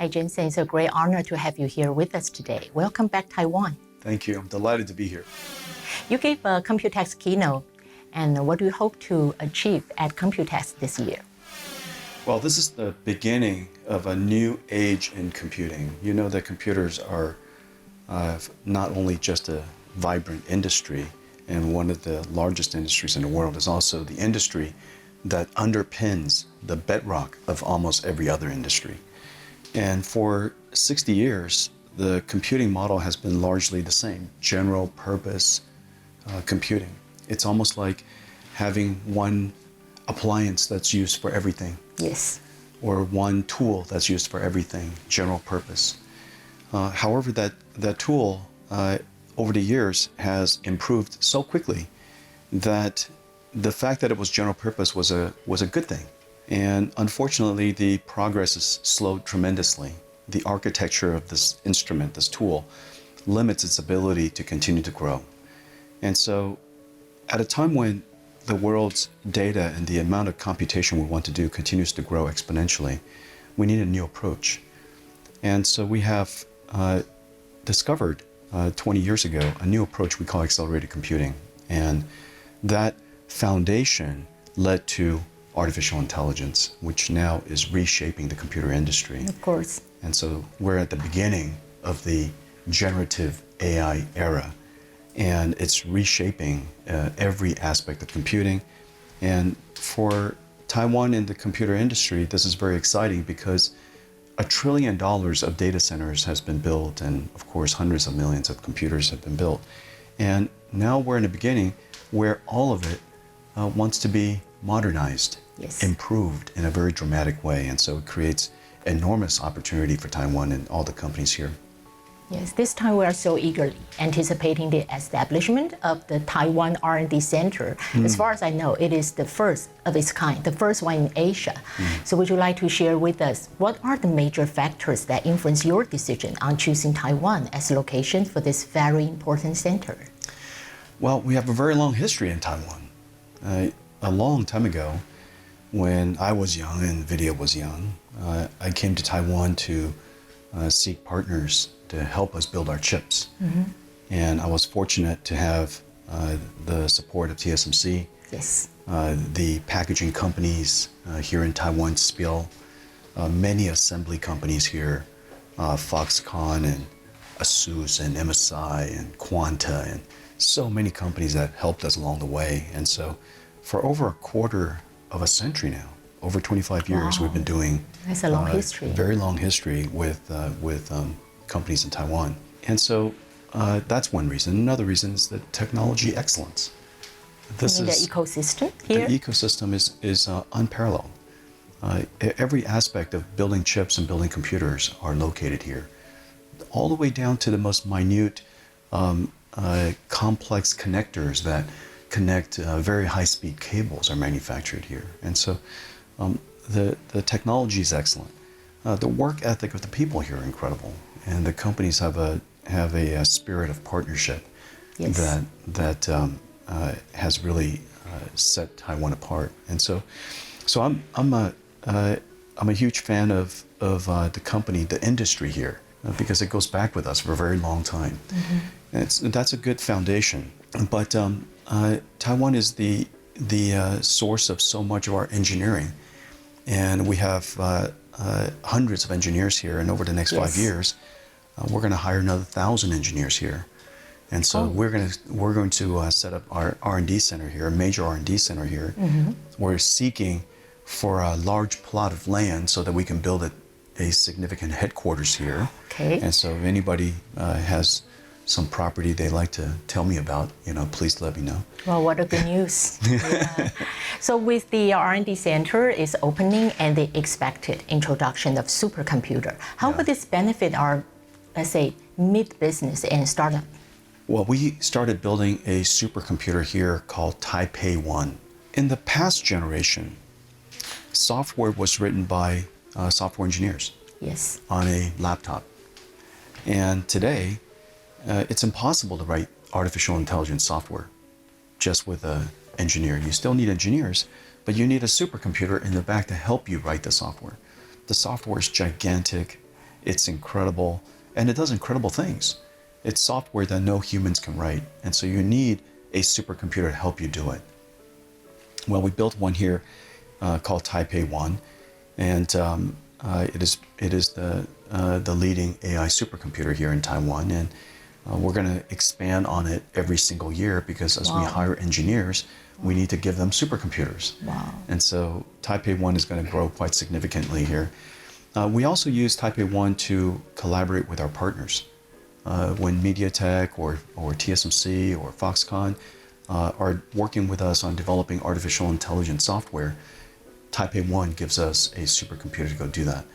Jensen. It's a great honor to have you here with us today. Welcome back, Taiwan. Thank you. I'm delighted to be here. You gave a Computex keynote, and what do you hope to achieve at Computex this year? Well, this is the beginning of a new age in computing. You know that computers are not only just a vibrant industry, and one of the largest industries in the world is also the industry that underpins the bedrock of almost every other industry. And for 60 years, the computing model has been largely the same, general purpose computing. It's almost like having one appliance that's used for everything. Yes. Or one tool that's used for everything, general purpose. However, that tool over the years has improved so quickly that the fact that it was general purpose was a good thing. And unfortunately, the progress has slowed tremendously. The architecture of this instrument, this tool, limits its ability to continue to grow. And so at a time when the world's data and the amount of computation we want to do continues to grow exponentially, we need a new approach. And so we have discovered 20 years ago a new approach we call accelerated computing. And that foundation led to artificial intelligence, which now is reshaping the computer industry. Of course. And so we're at the beginning of the generative AI era, and it's reshaping every aspect of computing. And for Taiwan in the computer industry, this is very exciting because $1 trillion of data centers has been built, and of course hundreds of millions of computers have been built. And now we're in the beginning where all of it wants to be modernized, yes, improved in a very dramatic way. And so it creates enormous opportunity for Taiwan and all the companies here. Yes, this time we are so eagerly anticipating the establishment of the Taiwan R&D Center. As far as I know, it is the first of its kind, the first one in Asia. So would you like to share with us what are the major factors that influence your decision on choosing Taiwan as location for this very important center? Well, we have a very long history in Taiwan. A long time ago, when I was young and Nvidia was young, I came to Taiwan to seek partners to help us build our chips. And I was fortunate to have the support of TSMC, yes, the packaging companies here in Taiwan, SPIL, many assembly companies here, Foxconn and ASUS and MSI and Quanta, and so many companies that helped us along the way. And so for over a quarter of a century now, over 25 years, we've been doing that's a long history. Very long history with companies in Taiwan. And so that's one reason. Another reason is the technology excellence. This is the ecosystem here? The ecosystem is unparalleled. Every aspect of building chips and building computers are located here, all the way down to the most minute complex connectors that connect very high-speed cables are manufactured here. And so the technology is excellent. The work ethic of the people here are incredible, and the companies have a spirit of partnership, yes, that has really set Taiwan apart. And so I'm a huge fan of the company, the industry here, because it goes back with us for a very long time. And that's a good foundation. But Taiwan is the source of so much of our engineering, and we have hundreds of engineers here. And over the next 5 years, we're going to hire another 1,000 engineers here. And so we're going to set up our R&D center here, a major R&D center here. We're seeking for a large plot of land so that we can build a significant headquarters here. Okay. And so if anybody has some property they'd like to tell me about, please let me know. Well, what a good news. Yeah. So with the R&D center is opening and the expected introduction of supercomputer, how would this benefit our, let's say, mid-business and startup? Well, we started building a supercomputer here called Taipei 1. In the past generation, software was written by software engineers, yes, on a laptop. And today, it's impossible to write artificial intelligence software just with an engineer. You still need engineers, but you need a supercomputer in the back to help you write the software. The software is gigantic, It's incredible, and it does incredible things. It's software that no humans can write, and so you need a supercomputer to help you do it. Well, we built one here called Taipei 1, and it is the leading AI supercomputer here in Taiwan, and we're going to expand on it every single year because as we hire engineers, we need to give them supercomputers. Wow. And so Taipei 1 is going to grow quite significantly here. We also use Taipei 1 to collaborate with our partners. When MediaTek or TSMC or Foxconn are working with us on developing artificial intelligence software, Taipei 1 gives us a supercomputer to go do that.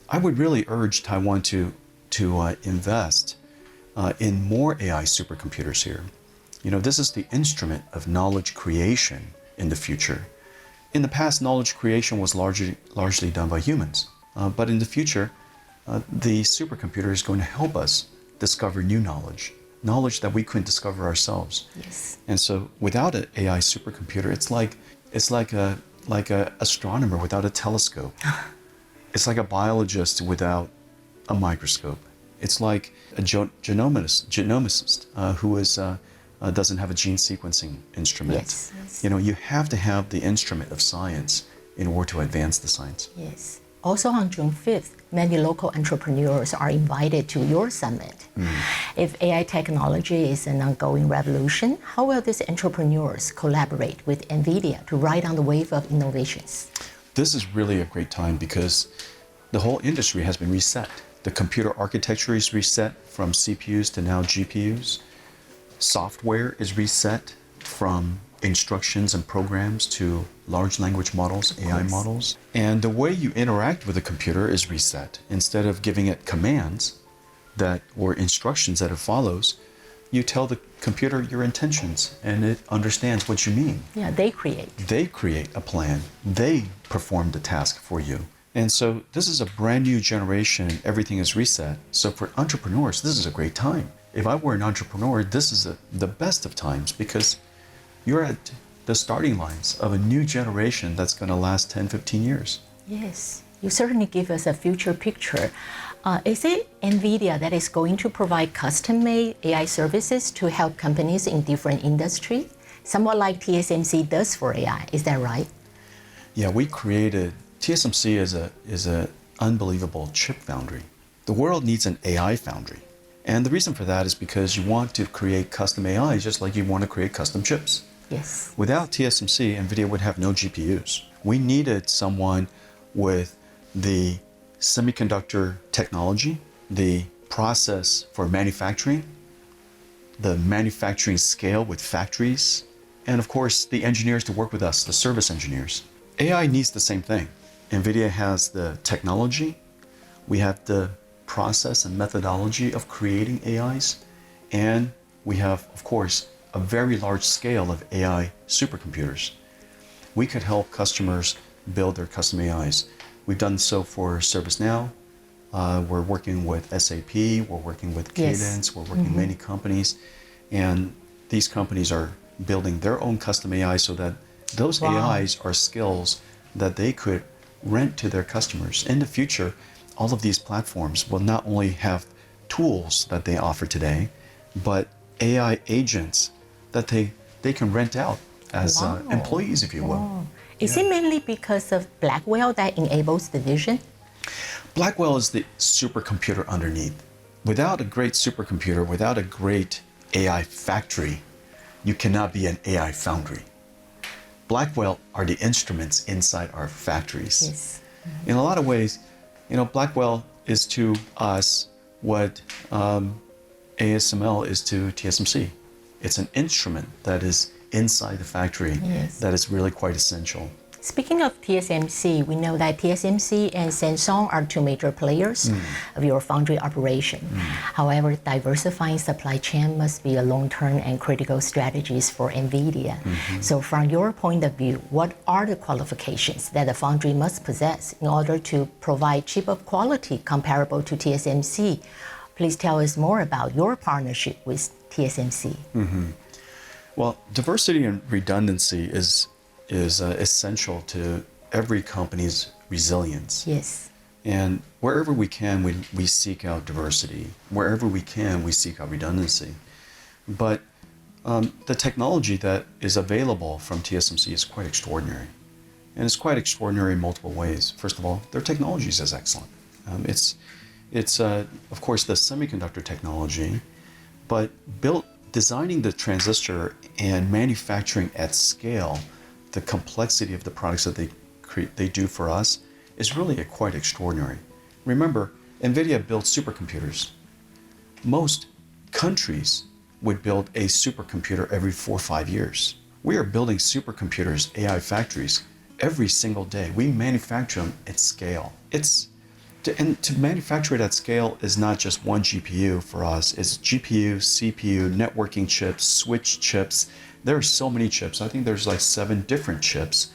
I would really urge Taiwan to invest in more AI supercomputers here. You know, this is the instrument of knowledge creation in the future. In the past, knowledge creation was largely done by humans. But in the future, the supercomputer is going to help us discover new knowledge that we couldn't discover ourselves. Yes. And so without an AI supercomputer, it's like a astronomer without a telescope. It's like a biologist without a microscope. It's like a genomicist who doesn't have a gene sequencing instrument. Yes, yes. You know, you have to have the instrument of science in order to advance the science. Yes. Also on June 5th, many local entrepreneurs are invited to your summit. If AI technology is an ongoing revolution, how will these entrepreneurs collaborate with Nvidia to ride on the wave of innovations? This is really a great time because the whole industry has been reset. The computer architecture is reset from CPUs to now GPUs. Software is reset from instructions and programs to large language models, AI models. And the way you interact with a computer is reset. Instead of giving it commands or instructions that it follows, you tell the computer your intentions and it understands what you mean. Yeah, they create. They create a plan. They perform the task for you. And so this is a brand new generation. Everything is reset. So for entrepreneurs, this is a great time. If I were an entrepreneur, this is the best of times because you're at the starting lines of a new generation that's going to last 10, 15 years. Yes, you certainly give us a future picture. Is it Nvidia that is going to provide custom-made AI services to help companies in different industries? Somewhat like TSMC does for AI, is that right? Yeah, we created, TSMC is an unbelievable chip foundry. The world needs an AI foundry. And the reason for that is because you want to create custom AI just like you want to create custom chips. Yes. Without TSMC, Nvidia would have no GPUs. We needed someone with the semiconductor technology, the process for manufacturing, the manufacturing scale with factories, and of course the engineers to work with us, the service engineers. AI needs the same thing. Nvidia has the technology, we have the process and methodology of creating AIs, and we have, of course, a very large scale of AI supercomputers. We could help customers build their custom AIs. We've done so for ServiceNow. We're working with SAP. We're working with Cadence. We're working with many companies. And these companies are building their own custom AI so that those AIs are skills that they could rent to their customers. In the future, all of these platforms will not only have tools that they offer today, but AI agents that they can rent out as employees, if you will. Is it mainly because of Blackwell that enables the vision? Blackwell is the supercomputer underneath. Without a great supercomputer, without a great AI factory, you cannot be an AI foundry. Blackwell are the instruments inside our factories. Yes. In a lot of ways, you know, Blackwell is to us what ASML is to TSMC. It's an instrument that is inside the factory that is really quite essential. Speaking of TSMC, we know that TSMC and Samsung are two major players of your foundry operation. However, diversifying supply chain must be a long-term and critical strategies for Nvidia. So from your point of view, what are the qualifications that a foundry must possess in order to provide chip of quality comparable to TSMC? Please tell us more about your partnership with TSMC. Well, diversity and redundancy is essential to every company's resilience. Yes. And wherever we can, we seek out diversity. Wherever we can, we seek out redundancy. But the technology that is available from TSMC is quite extraordinary. And it's quite extraordinary in multiple ways. First of all, their technology is excellent. It's of course, the semiconductor technology, but designing the transistor and manufacturing at scale, the complexity of the products that they do for us is really quite extraordinary. Remember, Nvidia builds supercomputers. Most countries would build a supercomputer every 4 or 5 years. We are building supercomputers, AI factories, every single day. We manufacture them at scale. And to manufacture it at scale is not just one GPU for us. It's GPU, CPU, networking chips, switch chips. There are so many chips. I think there's like 7 different chips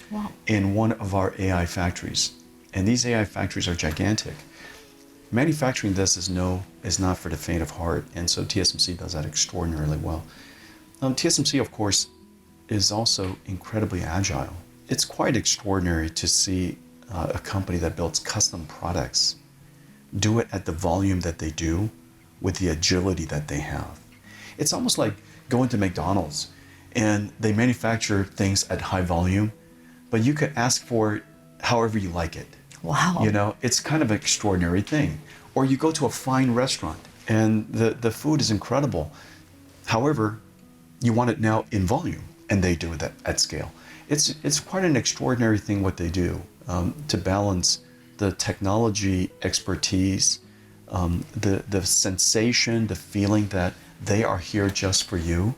in one of our AI factories. And these AI factories are gigantic. Manufacturing this is not for the faint of heart. And so TSMC does that extraordinarily well. TSMC, of course, is also incredibly agile. It's quite extraordinary to see a company that builds custom products do it at the volume that they do with the agility that they have. It's almost like going to McDonald's and they manufacture things at high volume, but you could ask for it however you like it. Wow. You know, it's kind of an extraordinary thing. Or you go to a fine restaurant and the food is incredible. However, you want it now in volume, and they do it at scale. It's quite an extraordinary thing what they do to balance the technology expertise, the sensation, the feeling that they are here just for you.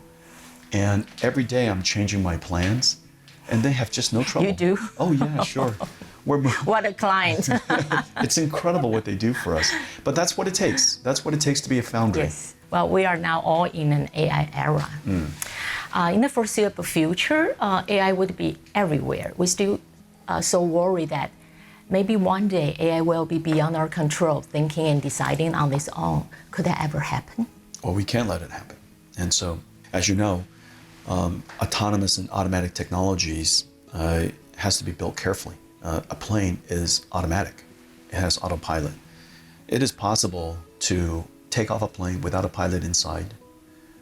And every day I'm changing my plans, and they have just no trouble. You do? Oh yeah, sure. What a client. It's incredible what they do for us. But that's what it takes. That's what it takes to be a foundry. Yes. Well, we are now all in an AI era. In the foreseeable future, AI would be everywhere. We're still so worried that maybe one day AI will be beyond our control, thinking and deciding on its own. Could that ever happen? Well, we can't let it happen. And so, as you know, autonomous and automatic technologies has to be built carefully. A plane is automatic. It has autopilot. It is possible to take off a plane without a pilot inside,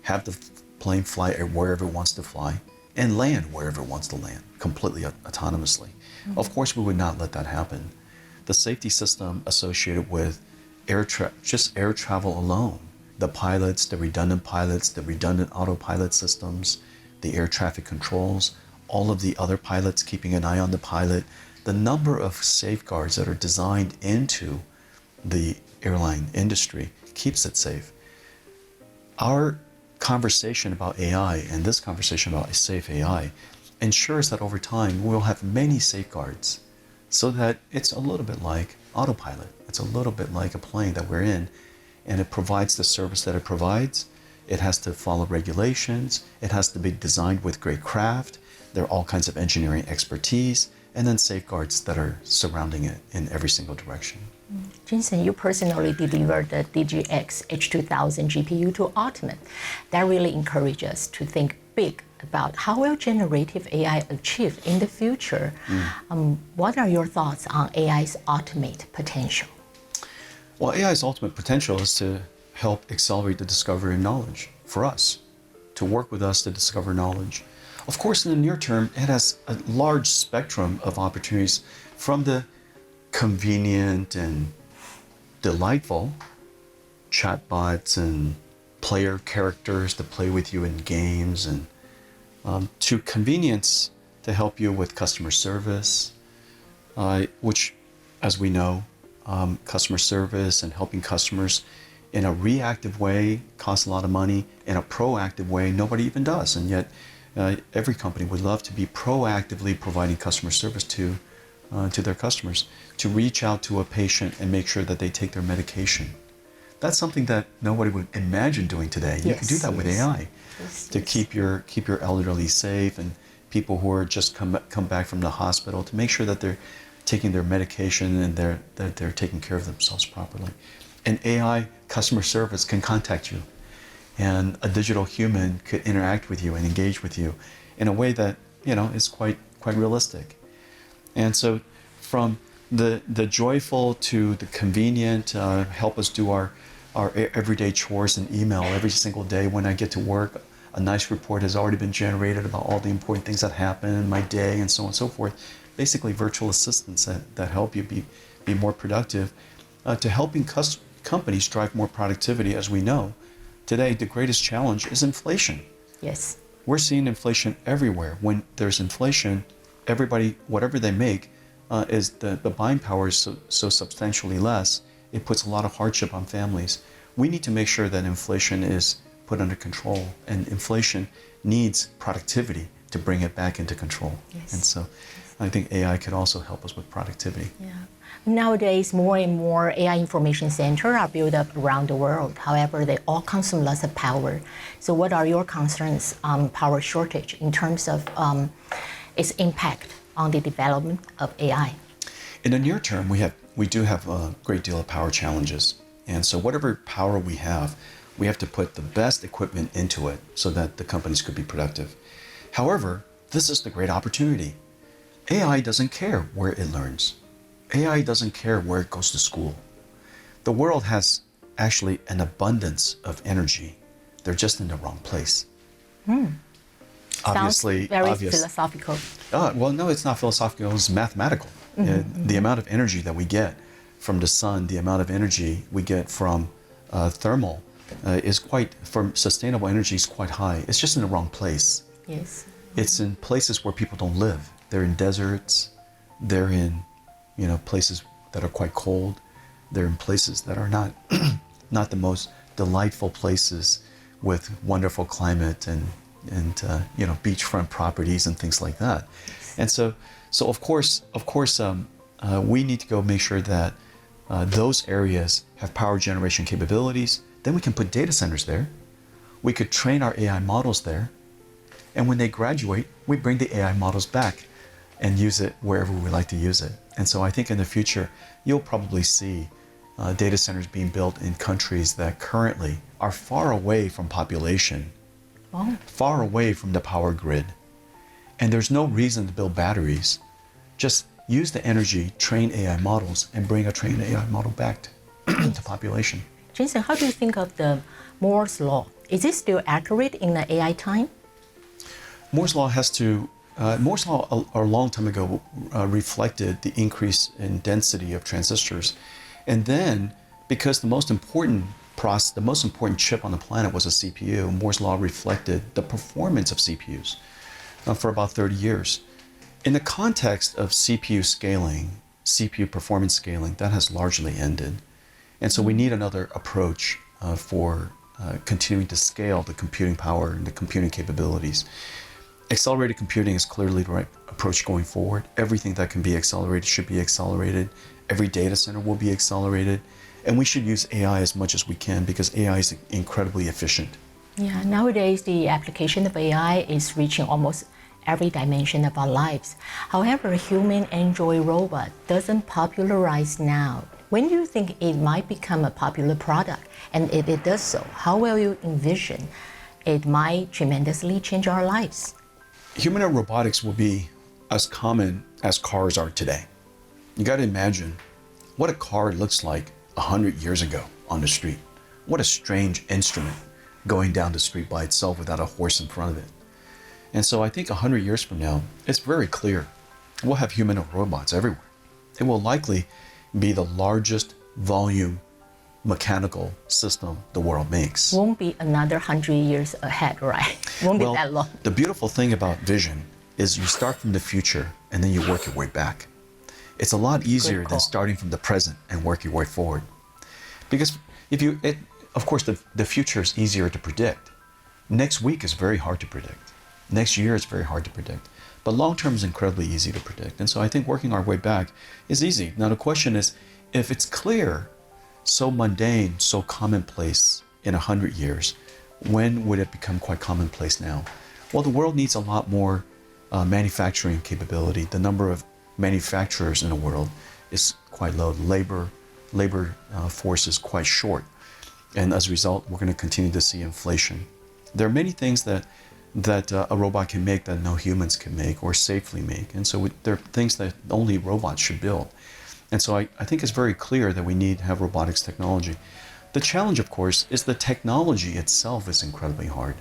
have the plane fly wherever it wants to fly, and land wherever it wants to land, completely autonomously. Of course, we would not let that happen. The safety system associated with air travel alone, the pilots, the redundant autopilot systems, the air traffic controls, all of the other pilots keeping an eye on the pilot, the number of safeguards that are designed into the airline industry keeps it safe. Our conversation about AI and this conversation about a safe AI ensures that over time we'll have many safeguards so that it's a little bit like autopilot. It's a little bit like a plane that we're in, and it provides the service that it provides. It has to follow regulations. It has to be designed with great craft. There are all kinds of engineering expertise, and then safeguards that are surrounding it in every single direction. Jinsen, you personally delivered the DGX H2000 GPU to Ultimate. That really encourages us to think big about how will generative AI achieve in the future. What are your thoughts on AI's ultimate potential? Well, AI's ultimate potential is to help accelerate the discovery of knowledge for us, to work with us to discover knowledge. Of course, in the near term, it has a large spectrum of opportunities, from the convenient and delightful chatbots and player characters to play with you in games, and to convenience to help you with customer service, which, as we know, customer service and helping customers in a reactive way costs a lot of money. In a proactive way, nobody even does. And yet, every company would love to be proactively providing customer service to their customers, to reach out to a patient and make sure that they take their medication. That's something that nobody would imagine doing today. You can do that with AI to keep your elderly safe, and people who are just come back from the hospital, to make sure that they're taking their medication and that they're taking care of themselves properly. And AI customer service can contact you, and a digital human could interact with you and engage with you in a way that, is quite realistic. And so, from the joyful to the convenient, help us do our everyday chores and email every single day. When I get to work, a nice report has already been generated about all the important things that happen in my day and so on and so forth. Basically virtual assistants that help you be more productive, to helping companies drive more productivity. As we know, today the greatest challenge is inflation. Yes. We're seeing inflation everywhere. When there's inflation, everybody, whatever they make, is the buying power is so substantially less, it puts a lot of hardship on families. We need to make sure that inflation is put under control, and inflation needs productivity to bring it back into control. Yes. And so I think AI could also help us with productivity. Yeah. Nowadays, more and more AI information centers are built up around the world. However, they all consume lots of power. So what are your concerns on power shortage in terms of its impact on the development of AI? In the near term, we do have a great deal of power challenges. And so whatever power we have to put the best equipment into it so that the companies could be productive. However, this is the great opportunity. AI doesn't care where it learns. AI doesn't care where it goes to school. The world has actually an abundance of energy. They're just in the wrong place. Obviously, sounds very philosophical. Well, no, it's not philosophical. It's mathematical. The amount of energy that we get from the sun, the amount of energy we get from thermal, from sustainable energy is quite high. It's just in the wrong place. Yes. It's in places where people don't live. They're in deserts. They're in, places that are quite cold. They're in places that are not the most delightful places with wonderful climate and beachfront properties and things like that. And so of course, we need to go make sure that those areas have power generation capabilities. Then we can put data centers there. We could train our AI models there. And when they graduate, we bring the AI models back and use it wherever we like to use it. And so I think in the future, you'll probably see data centers being built in countries that currently are far away from population, far away from the power grid. And there's no reason to build batteries. Just use the energy, train AI models, and bring a trained AI model back to population. Jason, how do you think of the Moore's law? Is it still accurate in the AI time? Moore's law a long time ago reflected the increase in density of transistors. And then, because the most important chip on the planet was a CPU, Moore's law reflected the performance of CPUs for about 30 years. In the context of CPU scaling, CPU performance scaling, that has largely ended. And so we need another approach for continuing to scale the computing power and the computing capabilities. Accelerated computing is clearly the right approach going forward. Everything that can be accelerated should be accelerated. Every data center will be accelerated. And we should use AI as much as we can because AI is incredibly efficient. Yeah, nowadays the application of AI is reaching almost every dimension of our lives. However, human Android robot doesn't popularize now. When do you think it might become a popular product? And if it does so, how will you envision it might tremendously change our lives? Humanoid robotics will be as common as cars are today. You got to imagine what a car looks like 100 years ago on the street. What a strange instrument going down the street by itself without a horse in front of it. And so I think 100 years from now, it's very clear we'll have humanoid robots everywhere. It will likely be the largest volume mechanical system the world makes. Won't be another 100 years ahead, right? Won't be that long. The beautiful thing about vision is you start from the future and then you work your way back. It's a lot easier than starting from the present and work your way forward. Because of course, the future is easier to predict. Next week is very hard to predict. Next year is very hard to predict. But long term is incredibly easy to predict. And so I think working our way back is easy. Now the question is, if it's clear, so mundane, so commonplace in 100 years, when would it become quite commonplace now? Well, the world needs a lot more manufacturing capability. The number of manufacturers in the world is quite low. Labor force is quite short. And as a result, we're going to continue to see inflation. There are many things that a robot can make that no humans can make or safely make. And so there are things that only robots should build. And so I think it's very clear that we need to have robotics technology. The challenge, of course, is the technology itself is incredibly hard.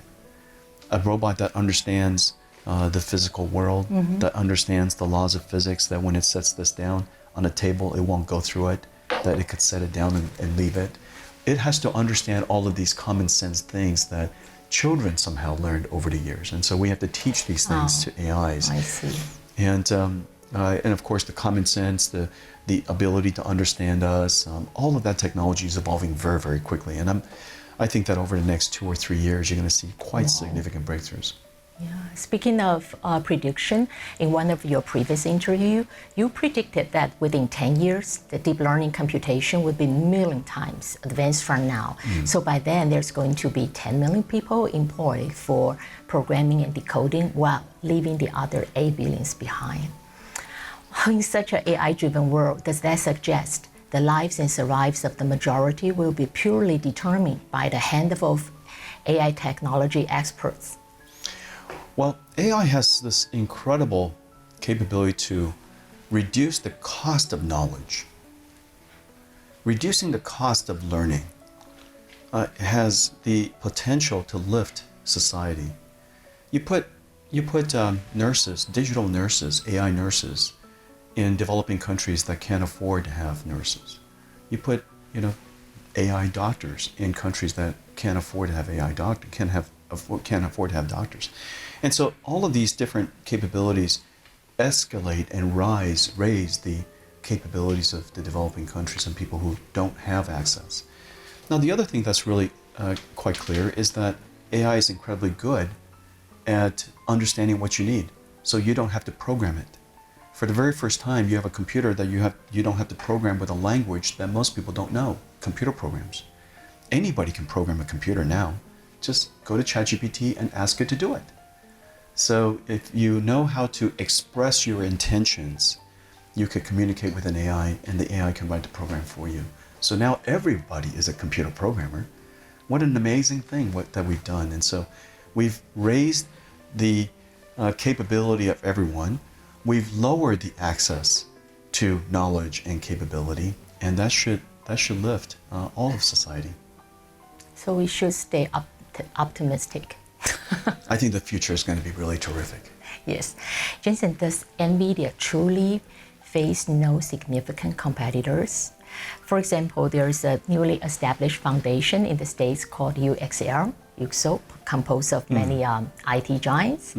A robot that understands the physical world, that understands the laws of physics, that when it sets this down on a table, it won't go through it, that it could set it down and leave it. It has to understand all of these common sense things that children somehow learned over the years. And so we have to teach these things to AIs. I see. And of course, the common sense, the ability to understand us, all of that technology is evolving very, very quickly. And I think that over the next 2 or 3 years, you're going to see quite significant breakthroughs. Yeah. Speaking of prediction, in one of your previous interview, you predicted that within 10 years, the deep learning computation would be a million times advanced from now. So by then, there's going to be 10 million people employed for programming and decoding while leaving the other 8 billions behind. In such an AI-driven world, does that suggest the lives and survives of the majority will be purely determined by the handful of AI technology experts? Well, AI has this incredible capability to reduce the cost of knowledge. Reducing the cost of learning has the potential to lift society. You put nurses, digital nurses, AI nurses, in developing countries that can't afford to have nurses. You put, AI doctors in countries that can't afford to have AI doctors, can't afford to have doctors. And so all of these different capabilities escalate and raise the capabilities of the developing countries and people who don't have access. Now, the other thing that's really quite clear is that AI is incredibly good at understanding what you need, so you don't have to program it. For the very first time, you have a computer that you don't have to program with a language that most people don't know, computer programs. Anybody can program a computer now. Just go to ChatGPT and ask it to do it. So if you know how to express your intentions, you could communicate with an AI and the AI can write the program for you. So now everybody is a computer programmer. What an amazing thing that we've done. And so we've raised the capability of everyone. We've lowered the access to knowledge and capability, and that should lift all of society. So we should stay optimistic. I think the future is going to be really terrific. Yes. Jensen, does Nvidia truly face no significant competitors? For example, there's a newly established foundation in the States called UXO, composed of many IT giants,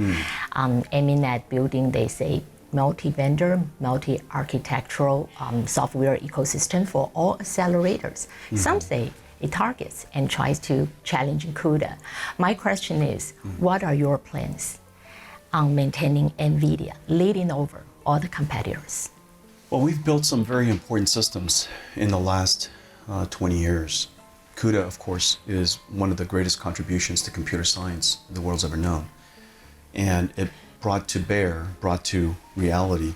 aiming at building, they say, multi-vendor, multi-architectural software ecosystem for all accelerators. Some say it targets and tries to challenge CUDA. My question is, what are your plans on maintaining Nvidia leading over all the competitors? Well, we've built some very important systems in the last 20 years. CUDA, of course, is one of the greatest contributions to computer science the world's ever known. And it brought to reality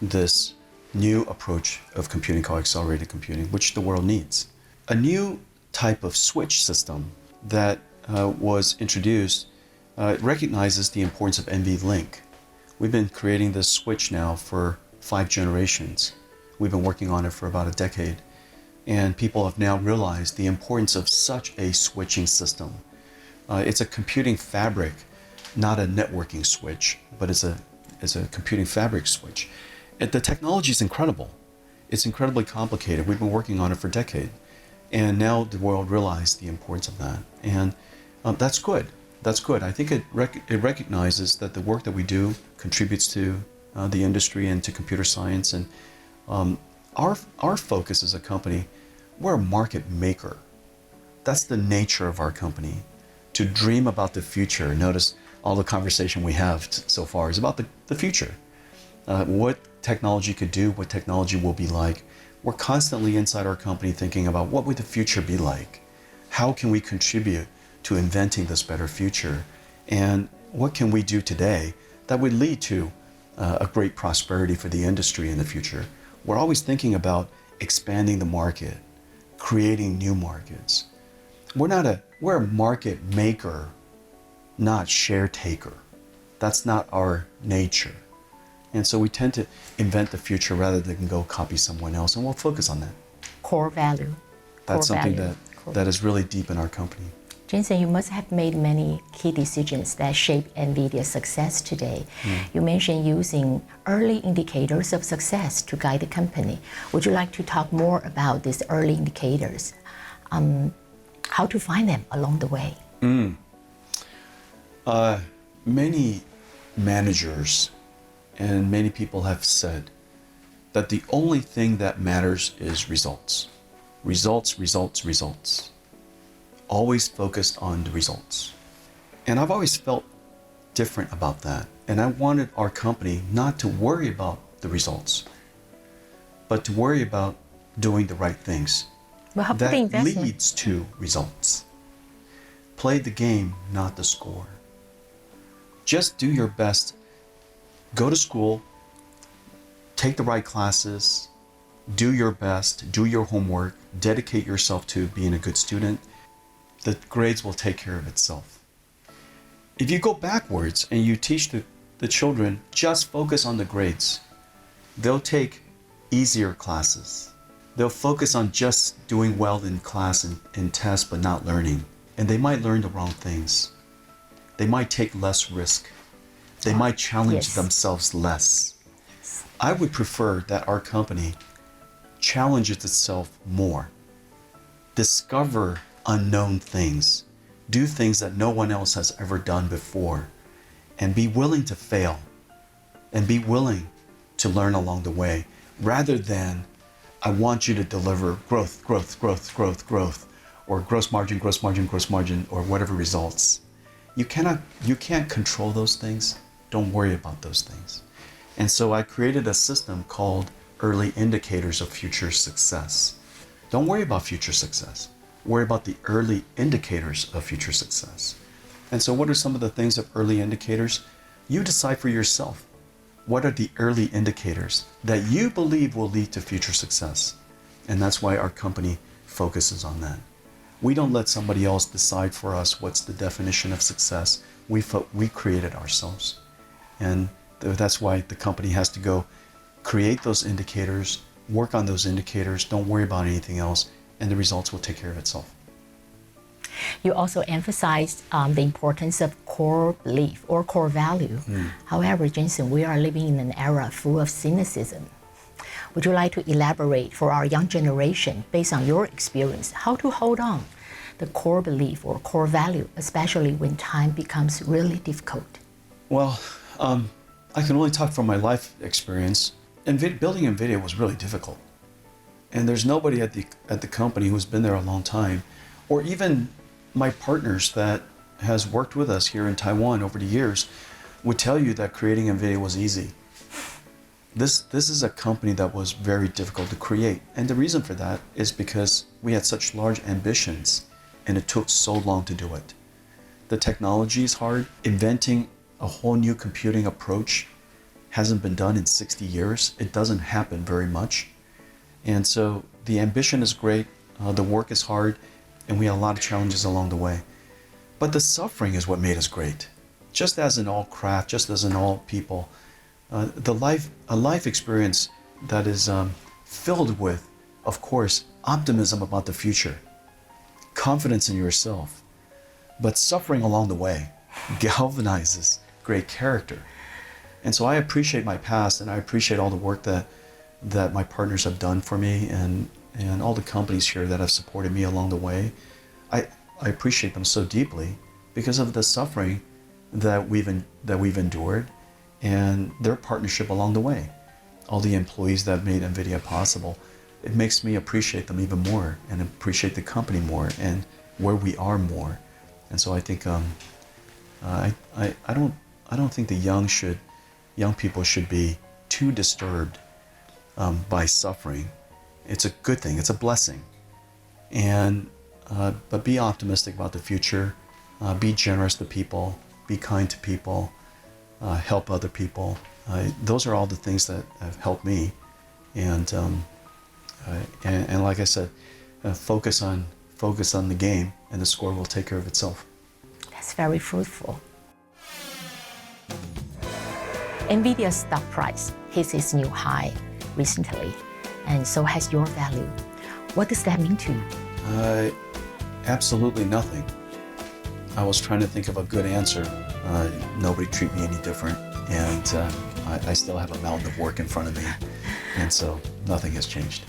this new approach of computing called accelerated computing, which the world needs. A new type of switch system that was introduced recognizes the importance of NVLink. We've been creating this switch now for 5 generations. We've been working on it for about a decade. And people have now realized the importance of such a switching system. It's a computing fabric, not a networking switch, but it's a computing fabric switch. The technology is incredible. It's incredibly complicated. We've been working on it for decades. And now the world realized the importance of that. And that's good. That's good. I think it recognizes that the work that we do contributes to the industry and to computer science. And our focus as a company, we're a market maker. That's the nature of our company, to dream about the future. Notice all the conversation we have so far is about the future. What technology could do, what technology will be like. We're constantly inside our company thinking about what would the future be like? How can we contribute to inventing this better future? And what can we do today that would lead to a great prosperity for the industry in the future? We're always thinking about expanding the market, creating new markets. We're a market maker, not share taker. That's not our nature. And so we tend to invent the future rather than go copy someone else, and we'll focus on that. Core value. That's something value. that is really deep in our company. Jensen, you must have made many key decisions that shape NVIDIA's success today. You mentioned using early indicators of success to guide the company. Would you like to talk more about these early indicators? How to find them along the way? Many managers and many people have said that the only thing that matters is results. Results, results, results. Always focused on the results. And I've always felt different about that. And I wanted our company not to worry about the results, but to worry about doing the right things. Well, that leads to results. Play the game, not the score. Just do your best. Go to school, take the right classes, do your best, do your homework, dedicate yourself to being a good student. The grades will take care of itself. If you go backwards and you teach the children just focus on the grades, they'll take easier classes. They'll focus on just doing well in class and in tests but not learning. And they might learn the wrong things. They might take less risk. They might challenge themselves less. I would prefer that our company challenges itself more. Discover unknown things. Do things that no one else has ever done before. And be willing to fail. And be willing to learn along the way. Rather than, I want you to deliver growth, growth, growth, growth, growth. Or gross margin, gross margin, gross margin, or whatever results. You can't control those things. Don't worry about those things. And so I created a system called Early Indicators of Future Success. Don't worry about future success. Worry about the early indicators of future success. And so what are some of the things of early indicators? You decide for yourself. What are the early indicators that you believe will lead to future success? And that's why our company focuses on that. We don't let somebody else decide for us what's the definition of success. We create it ourselves. And that's why the company has to go create those indicators, work on those indicators, don't worry about anything else, and the results will take care of itself. You also emphasized the importance of core belief or core value. However, Jensen, we are living in an era full of cynicism. Would you like to elaborate for our young generation, based on your experience, how to hold on the core belief or core value, especially when time becomes really difficult? Well, I can only talk from my life experience. Building Nvidia was really difficult. And there's nobody at the company who's been there a long time, or even my partners that has worked with us here in Taiwan over the years would tell you that creating Nvidia was easy. This is a company that was very difficult to create. And the reason for that is because we had such large ambitions and it took so long to do it. The technology is hard. Inventing a whole new computing approach hasn't been done in 60 years. It doesn't happen very much. And so the ambition is great, the work is hard, and we had a lot of challenges along the way. But the suffering is what made us great. Just as in all craft, just as in all people, a life experience that is filled with, of course, optimism about the future, confidence in yourself, but suffering along the way galvanizes great character. And so I appreciate my past, and I appreciate all the work that my partners have done for me, and all the companies here that have supported me along the way. I appreciate them so deeply because of the suffering that we've endured and their partnership along the way. All the employees that made Nvidia possible, it makes me appreciate them even more and appreciate the company more and where we are more. And so I think I don't think the young people should be too disturbed by suffering. It's a good thing. It's a blessing. And but be optimistic about the future. Be generous to people. Be kind to people. Help other people. Those are all the things that have helped me. And like I said, focus on the game, and the score will take care of itself. That's very fruitful. Nvidia's stock price hits its new high recently, and so has your value. What does that mean to you? Absolutely nothing. I was trying to think of a good answer. Nobody treat me any different, and I still have a mountain of work in front of me, and so nothing has changed.